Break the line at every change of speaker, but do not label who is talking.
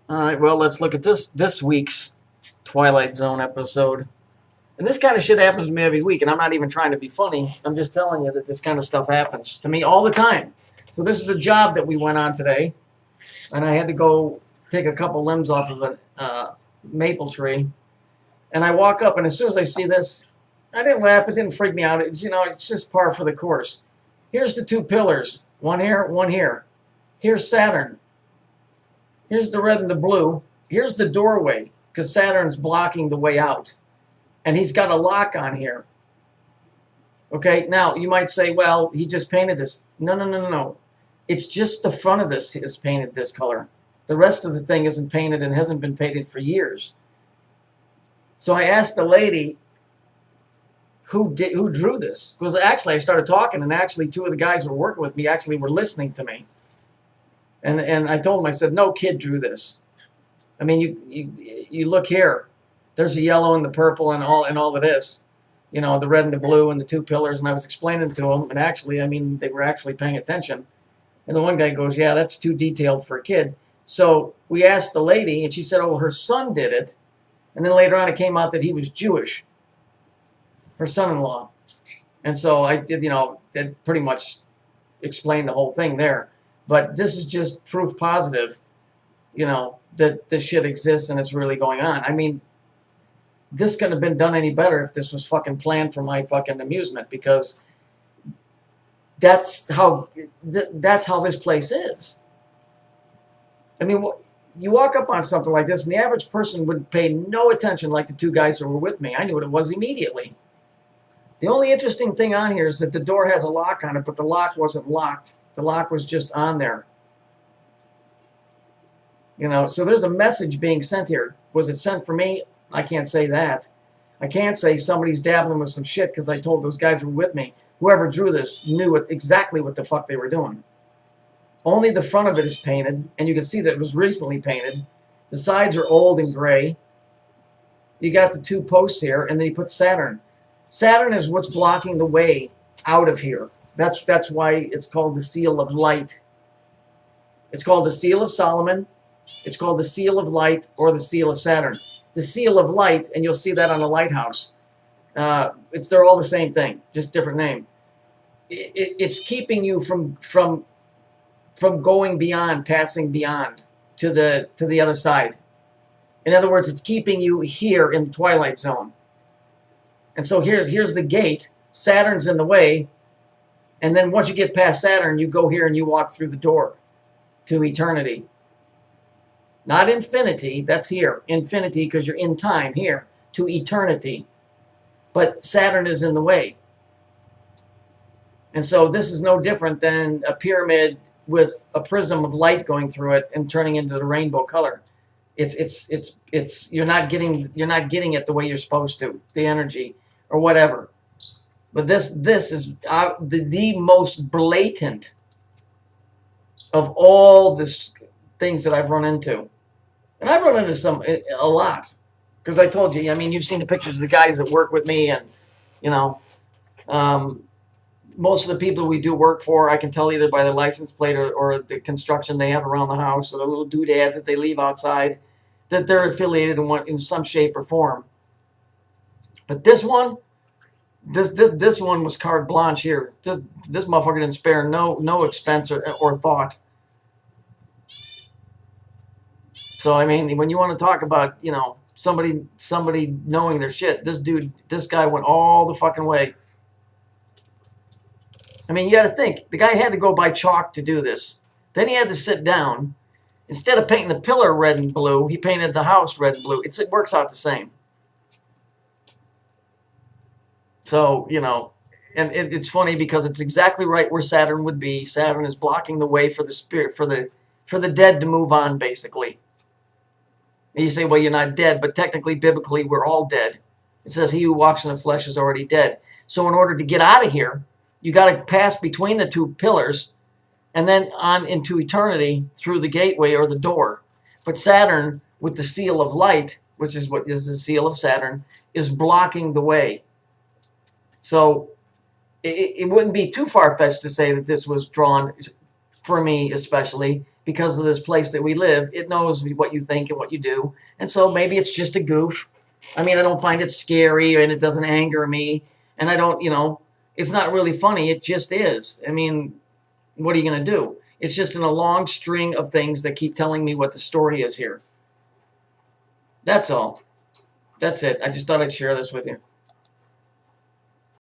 All right, well, let's look at this week's Twilight Zone episode. And this kind of shit happens to me every week, and I'm not even trying to be funny. I'm just telling you that this kind of stuff happens to me all the time. So this is a job that we went on today, and I had to go take a couple limbs off of a maple tree. And I walk up, and as soon as I see this, I didn't laugh. It didn't freak me out. It's, it's just par for the course. Here's the two pillars. One here, one here. Here's Saturn. Here's the red and the blue. Here's the doorway, because Saturn's blocking the way out. And he's got a lock on here. Okay, now you might say, well, he just painted this. No, no, no, no, no. It's just the front of this is painted this color. The rest of the thing isn't painted and hasn't been painted for years. So I asked the lady who drew this. Because actually I started talking, and actually two of the guys who were working with me actually were listening to me. And I told him, I said, no kid drew this. I mean, you look here. There's the yellow and the purple and all of this. You know, the red and the blue and the two pillars. And I was explaining to them. And actually, I mean, they were actually paying attention. And the one guy goes, yeah, that's too detailed for a kid. So we asked the lady, and she said, oh, her son did it. And then later on, it came out that he was Jewish. Her son-in-law. And so I did, that pretty much explained the whole thing there. But this is just proof positive, that this shit exists and it's really going on. I mean, this couldn't have been done any better if this was fucking planned for my fucking amusement, because that's how this place is. I mean, you walk up on something like this, and the average person would pay no attention like the two guys who were with me. I knew what it was immediately. The only interesting thing on here is that the door has a lock on it, but the lock wasn't locked. The lock was just on there. So there's a message being sent here. Was it sent for me? I can't say that. I can't say somebody's dabbling with some shit, because I told those guys who were with me, whoever drew this knew exactly what the fuck they were doing. Only the front of it is painted, and you can see that it was recently painted. The sides are old and gray. You got the two posts here, and then you put Saturn. Saturn is what's blocking the way out of here. That's why it's called the Seal of Light. It's called the Seal of Solomon. It's called the Seal of Light, or the Seal of Saturn. The Seal of Light, and you'll see that on a lighthouse. They're all the same thing, just different name. It's keeping you from going beyond, passing beyond to the other side. In other words, it's keeping you here in the Twilight Zone. And so here's the gate. Saturn's in the way. And then once you get past Saturn, you go here and you walk through the door to eternity. Not infinity, that's here. Infinity, because you're in time here, to eternity. But Saturn is in the way. And so this is no different than a pyramid with a prism of light going through it and turning into the rainbow color. It's you're not getting it the way you're supposed to, the energy or whatever. But this is the most blatant of all the things that I've run into. And I've run into a lot. Because I told you, I mean, you've seen the pictures of the guys that work with me, and, most of the people we do work for, I can tell either by the license plate or the construction they have around the house, or the little doodads that they leave outside, that they're affiliated in some shape or form. But this one, this one was carte blanche here. This motherfucker didn't spare no expense or thought. So I mean, when you want to talk about somebody knowing their shit, this guy went all the fucking way. I mean, you got to think, the guy had to go buy chalk to do this. Then he had to sit down. Instead of painting the pillar red and blue, he painted the house red and blue. It works out the same. So, and it's funny because it's exactly right where Saturn would be. Saturn is blocking the way for the spirit, for the dead to move on, basically. And you say, well, you're not dead, but technically, biblically, we're all dead. It says, he who walks in the flesh is already dead. So in order to get out of here, you got to pass between the two pillars and then on into eternity through the gateway or the door. But Saturn, with the seal of light, which is what is the seal of Saturn, is blocking the way. So it wouldn't be too far-fetched to say that this was drawn, for me especially, because of this place that we live. It knows what you think and what you do. And so maybe it's just a goof. I mean, I don't find it scary and it doesn't anger me. And I don't, it's not really funny. It just is. I mean, what are you going to do? It's just in a long string of things that keep telling me what the story is here. That's all. That's it. I just thought I'd share this with you.